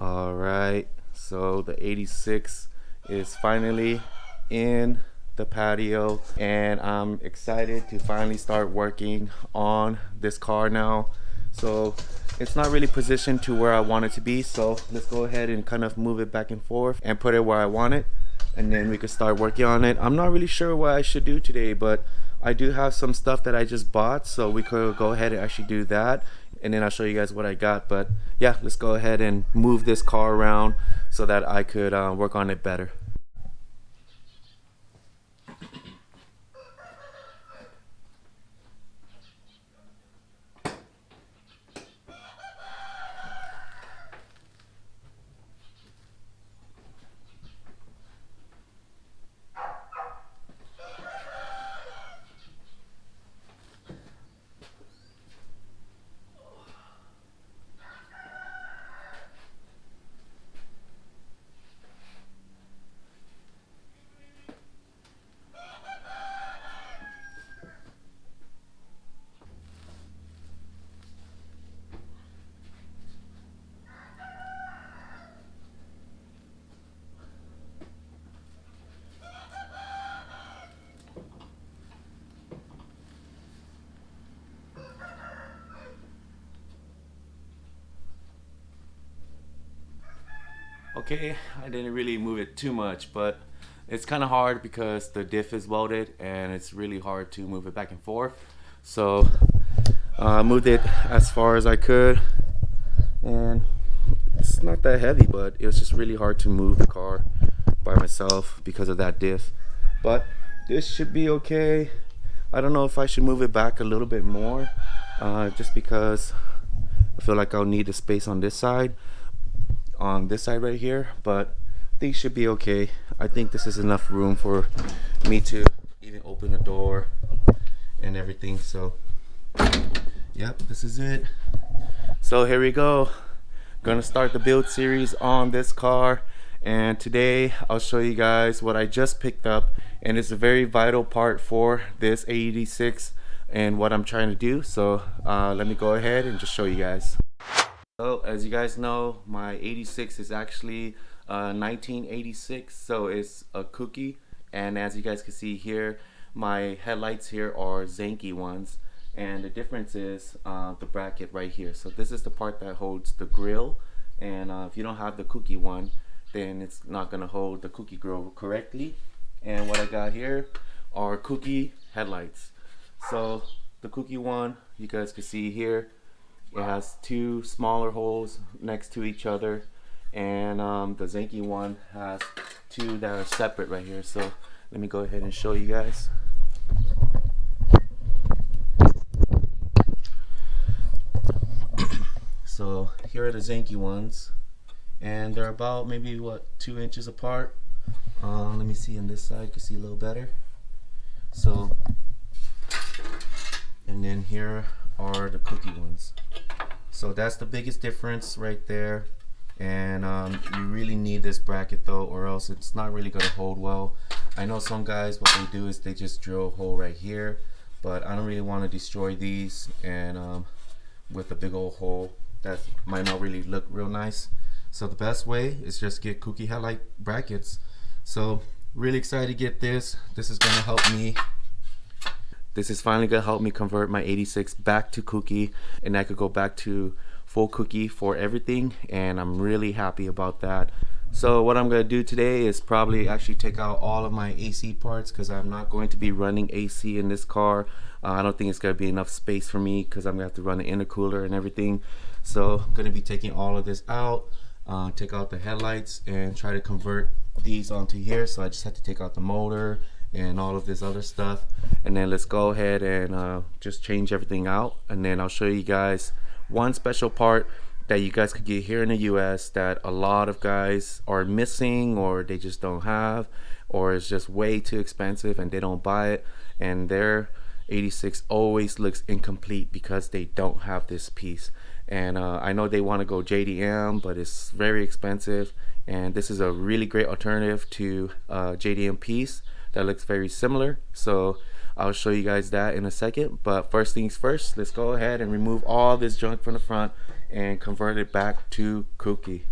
All right, so the 86 is finally in the patio, and I'm excited to finally start working on this car now. So it's not really positioned to where I want it to be, so let's go ahead and kind of move it back and forth and put it where I want it, and then we can start working on it. I'm not really sure what I should do today, but I do have some stuff that I just bought, so we could go ahead and actually do that, and then I'll show you guys what I got. But yeah, let's go ahead and move this car around so that I could work on it better. Okay, I didn't really move it too much, but it's kind of hard because the diff is welded and it's really hard to move it back and forth. So I moved it as far as I could, and it's not that heavy, but it was just really hard to move the car by myself because of that diff. But this should be okay. I don't know if I should move it back a little bit more, just because I feel like I'll need the space on this side right here, but I think it should be okay. I think this is enough room for me to even open the door and everything. So yep, this is it. So here we go. Gonna start the build series on this car, and today I'll show you guys what I just picked up, and it's a very vital part for this AE86 and what I'm trying to do. So let me go ahead and just show you guys. So as you guys know, my 86 is actually 1986, so it's a Kouki, and as you guys can see here, my headlights here are Zenki ones, and the difference is the bracket right here. So this is the part that holds the grill, and if you don't have the Kouki one, then it's not going to hold the Kouki grill correctly. And what I got here are Kouki headlights. So the Kouki one, you guys can see here, it has two smaller holes next to each other, and the Zenki one has two that are separate right here. So let me go ahead and show you guys. So here are the Zenki ones, and they're about maybe what, 2 inches apart. Let me see on this side, you can see a little better. So, and then here are the Kouki ones. So that's the biggest difference right there, and you really need this bracket though, or else it's not really going to hold well. I know some guys, what they do is they just drill a hole right here, but I don't really want to destroy these, and with a big old hole that might not really look real nice. So the best way is just get Kouki headlight brackets. So really excited to get this. This is going to help me. This is finally going to help me convert my 86 back to Kouki, and I could go back to full Kouki for everything, and I'm really happy about that. So what I'm going to do today is probably actually take out all of my AC parts, because I'm not going to be running AC in this car. I don't think it's going to be enough space for me, because I'm going to have to run an intercooler and everything. So I'm going to be taking all of this out, take out the headlights, and try to convert these onto here. So I just have to take out the motor and all of this other stuff, and then let's go ahead and just change everything out, and then I'll show you guys one special part that you guys could get here in the US that a lot of guys are missing, or they just don't have, or it's just way too expensive and they don't buy it, and their 86 always looks incomplete because they don't have this piece. And I know they want to go JDM, but it's very expensive, and this is a really great alternative to JDM piece that looks very similar. So I'll show you guys that in a second, but first things first, let's go ahead and remove all this junk from the front and convert it back to Kouki.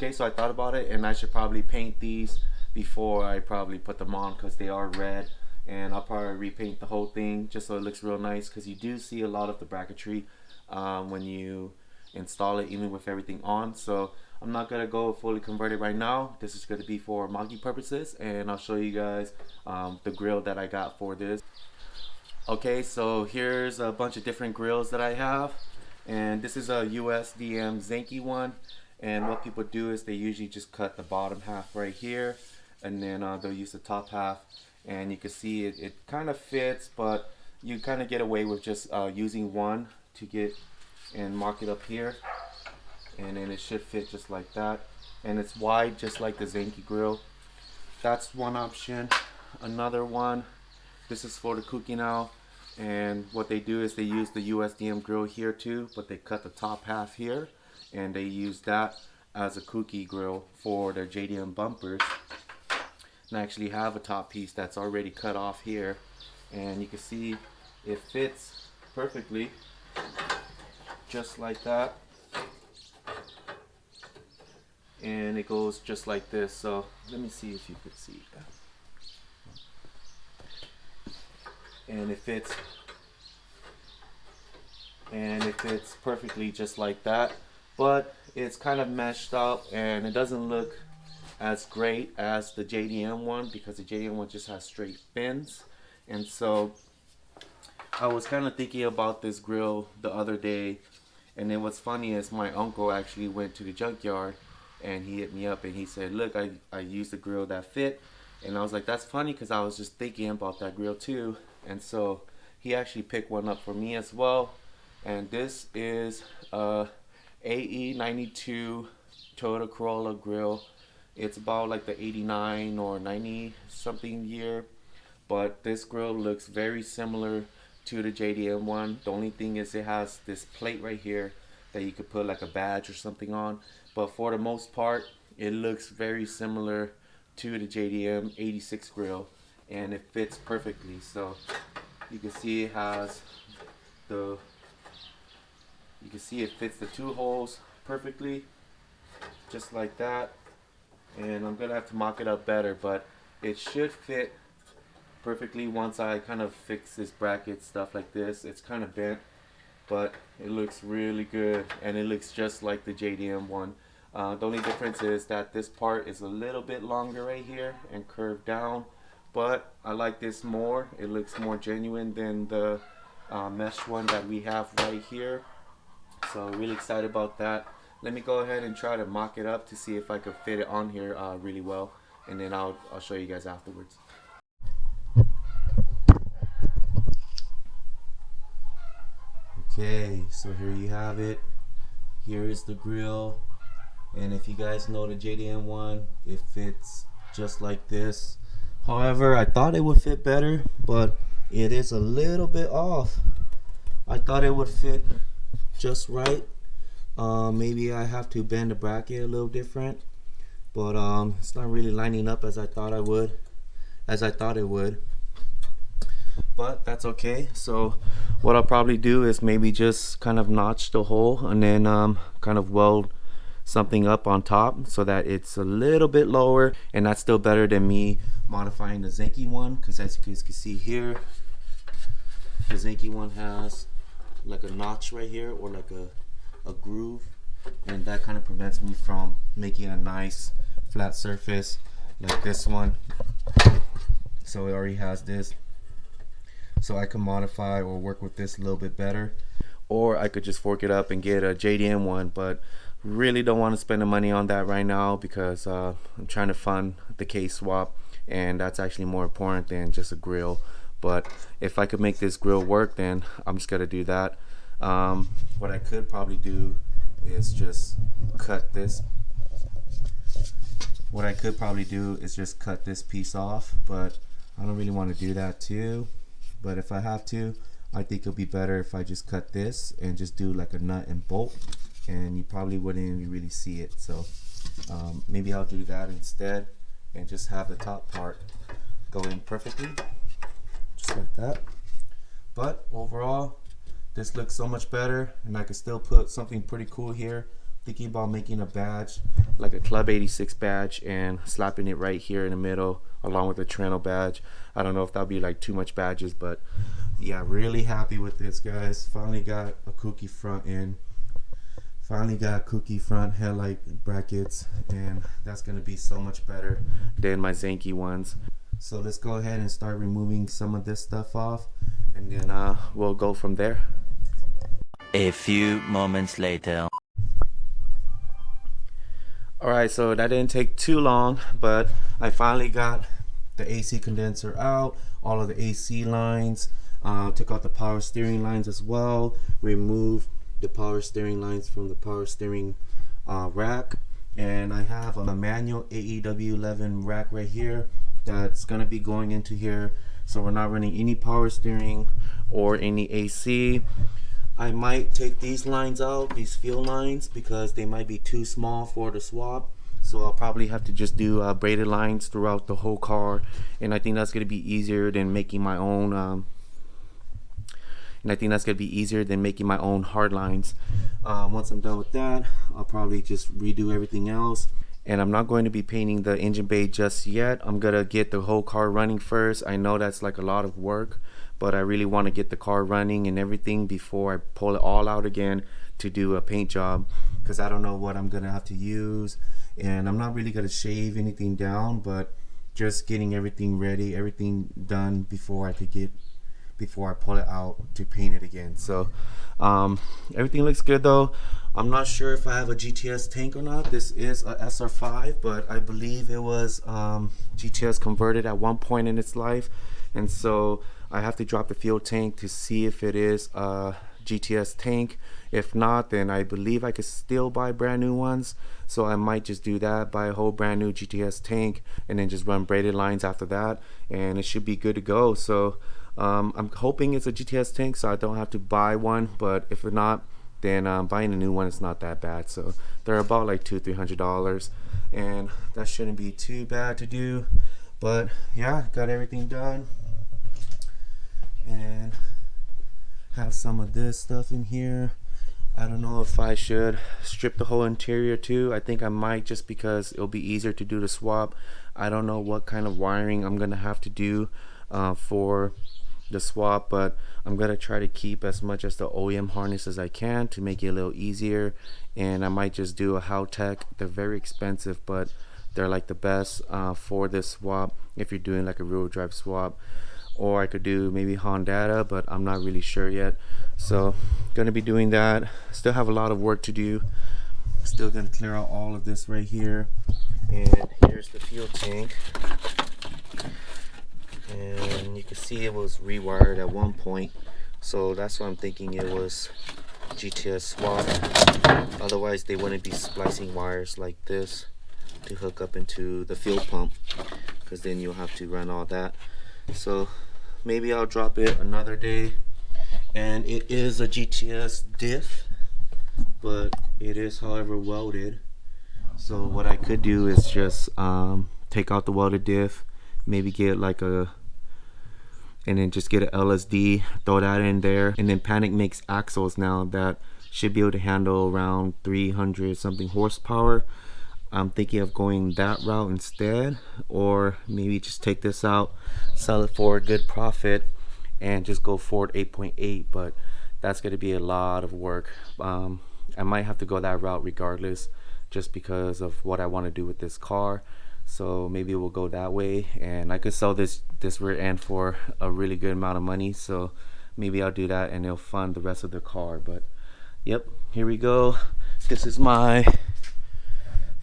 Okay, so I thought about it, and I should probably paint these before I probably put them on, because they are red, and I'll probably repaint the whole thing just so it looks real nice, because you do see a lot of the bracketry when you install it, even with everything on. So I'm not gonna go fully converted right now. This is gonna be for monkey purposes, and I'll show you guys the grill that I got for this. Okay, so here's a bunch of different grills that I have, and this is a USDM Zenki one. And what people do is they usually just cut the bottom half right here, and then they'll use the top half, and you can see it kind of fits, but you kind of get away with just using one to get and mark it up here, and then it should fit just like that, and it's wide just like the Zenki grill. That's one option. Another one, this is for the Kouki now, and what they do is they use the USDM grill here too, but they cut the top half here, and they use that as a Kouki grill for their JDM bumpers. And I actually have a top piece that's already cut off here, and you can see it fits perfectly just like that, and it goes just like this. So let me see if you could see that. And it fits perfectly just like that, but it's kind of meshed up and it doesn't look as great as the JDM one, because the JDM one just has straight fins. And so I was kind of thinking about this grill the other day, and then what's funny is my uncle actually went to the junkyard and he hit me up and he said, look, I used a grill that fit. And I was like, that's funny, because I was just thinking about that grill too. And so he actually picked one up for me as well. And this is a AE92 Toyota Corolla grill. It's about like the 89 or 90 something year, but this grill looks very similar to the JDM one. The only thing is it has this plate right here that you could put like a badge or something on, but for the most part it looks very similar to the JDM 86 grill, and it fits perfectly. So you can see it has the, you can see it fits the two holes perfectly just like that. And I'm gonna have to mock it up better, but it should fit perfectly once I kind of fix this bracket stuff like this. It's kind of bent, but it looks really good, and it looks just like the JDM one. The only difference is that this part is a little bit longer right here and curved down, but I like this more. It looks more genuine than the mesh one that we have right here. So really excited about that. Let me go ahead and try to mock it up to see if I could fit it on here really well, and then I'll show you guys afterwards. Okay, so here you have it. Here is the grill, and if you guys know the JDM one, it fits just like this. However, I thought it would fit better, but it is a little bit off. I thought it would fit just right. Maybe I have to bend the bracket a little different, but it's not really lining up as I thought it would. But that's okay. So what I'll probably do is maybe just kind of notch the hole and then kind of weld something up on top so that it's a little bit lower, and that's still better than me modifying the Zenki one, because as you guys can see here, the Zenki one has like a notch right here, or like a groove, and that kind of prevents me from making a nice flat surface like this one. So it already has this, so I can modify or work with this a little bit better, or I could just fork it up and get a JDM one, but really don't want to spend the money on that right now, because I'm trying to fund the case swap, and that's actually more important than just a grill. But if I could make this grill work, then I'm just gonna do that. What I could probably do is just cut this. What I could probably do is just cut this piece off, but I don't really want to do that too. But if I have to, I think it'll be better if I just cut this and just do like a nut and bolt, and you probably wouldn't even really see it. So maybe I'll do that instead and just have the top part go in perfectly, just like that. But overall, this looks so much better, and I can still put something pretty cool here thinking about making a badge, like a Club 86 badge, and slapping it right here in the middle along with the Trueno badge. I don't know if that'll be like too much badges, but yeah, really happy with this, guys. Finally got a Kouki front end. Finally got Kouki front headlight brackets, and that's gonna be so much better than my Zenki ones. So let's go ahead and start removing some of this stuff off, and then we'll go from there. A few moments later. Alright, so that didn't take too long, but I finally got the AC condenser out, all of the AC lines, took out the power steering lines as well, removed the power steering lines from the power steering rack, and I have a manual AEW11 rack right here that's gonna be going into here, so we're not running any power steering or any AC. I might take these lines out, these fuel lines, because they might be too small for the swap, so I'll probably have to just do braided lines throughout the whole car, and I think that's gonna be easier than making my own hard lines. Once I'm done with that, I'll probably just redo everything else. And I'm not going to be painting the engine bay just yet. I'm gonna get the whole car running first. I know that's like a lot of work, but I really want to get the car running and everything before I pull it all out again to do a paint job, because I don't know what I'm gonna have to use, and I'm not really gonna shave anything down, but just getting everything ready, everything done before I pull it out to paint it again. So everything looks good though. I'm not sure if I have a GTS tank or not. This is a SR5, but I believe it was GTS converted at one point in its life, and so I have to drop the fuel tank to see if it is a GTS tank. If not, then I believe I could still buy brand new ones, so I might just do that, buy a whole brand new GTS tank, and then just run braided lines after that, and it should be good to go. So I'm hoping it's a GTS tank so I don't have to buy one, but if not, then buying a new one is not that bad. So they're about like $200-300, and that shouldn't be too bad to do. But yeah, got everything done, and have some of this stuff in here. I don't know if I should strip the whole interior too. I think I might, just because it'll be easier to do the swap. I don't know what kind of wiring I'm gonna have to do for the swap, but I'm gonna try to keep as much as the OEM harness as I can to make it a little easier. And I might just do a Howtech. They're very expensive, but they're like the best for this swap if you're doing like a rear drive swap. Or I could do maybe Honda, but I'm not really sure yet. So gonna be doing that. Still have a lot of work to do. Still gonna clear out all of this right here, and here's the fuel tank. And you can see it was rewired at one point, so that's why I'm thinking it was GTS swap. Otherwise they wouldn't be splicing wires like this to hook up into the fuel pump, because then you'll have to run all that. So maybe I'll drop it another day. And it is a GTS diff, but it is however welded. So what I could do is just take out the welded diff, maybe get like and then just get an LSD, throw that in there. And then Panic makes axles now that should be able to handle around 300 something horsepower. I'm thinking of going that route instead, or maybe just take this out, sell it for a good profit, and just go Ford 8.8, but that's going to be a lot of work. I might have to go that route regardless, just because of what I want to do with this car. So maybe we'll go that way, and I could sell this rear end for a really good amount of money, so maybe I'll do that and it'll fund the rest of the car. But yep, here we go. This is my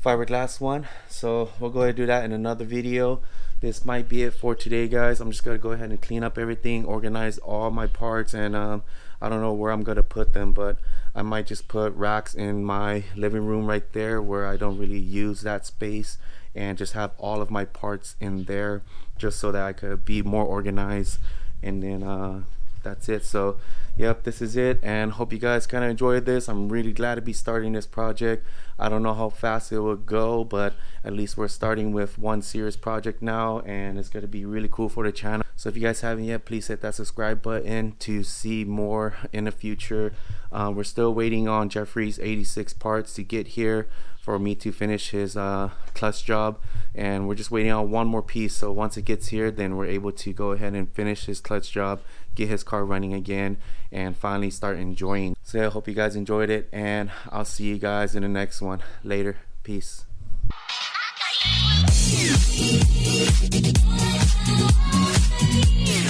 fiberglass one, so we'll go ahead and do that in another video. This might be it for today, guys. I'm just gonna go ahead and clean up everything, organize all my parts, and I don't know where I'm gonna put them, but I might just put racks in my living room right there where I don't really use that space, and just have all of my parts in there, just so that I could be more organized. And then that's it. So yep, this is it, and hope you guys kind of enjoyed this. I'm really glad to be starting this project. I don't know how fast it will go, but At least we're starting with one serious project now, and it's going to be really cool for the channel. So if you guys haven't yet, please hit that subscribe button to see more in the future. We're still waiting on Jeffrey's 86 parts to get here for me to finish his clutch job, and we're just waiting on one more piece. So once it gets here, then we're able to go ahead and finish his clutch job, get his car running again, and finally start enjoying. So yeah, I hope you guys enjoyed it, and I'll see you guys in the next one. Later. Peace. Yeah.